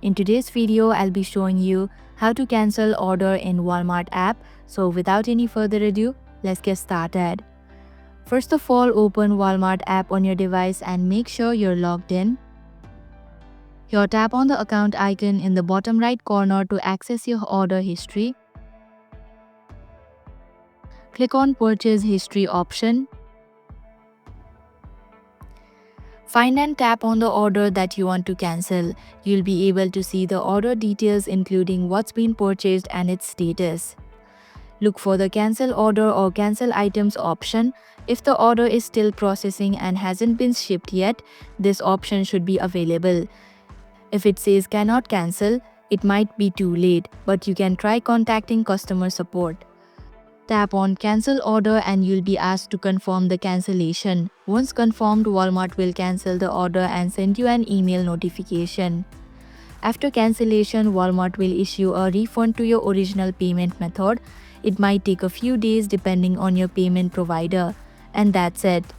In today's video, I'll be showing you how to cancel order in Walmart app. So without any further ado, let's get started. First of all, open Walmart app on your device and make sure you're logged in. Here, tap on the account icon in the bottom right corner to access your order history. Click on Purchase History option. Find and tap on the order that you want to cancel. You'll be able to see the order details including what's been purchased and its status. Look for the Cancel Order or Cancel Items option. If the order is still processing and hasn't been shipped yet, this option should be available. If it says cannot cancel, it might be too late, but you can try contacting customer support. Tap on Cancel Order and you'll be asked to confirm the cancellation. Once confirmed, Walmart will cancel the order and send you an email notification. After cancellation, Walmart will issue a refund to your original payment method. It might take a few days depending on your payment provider. And that's it.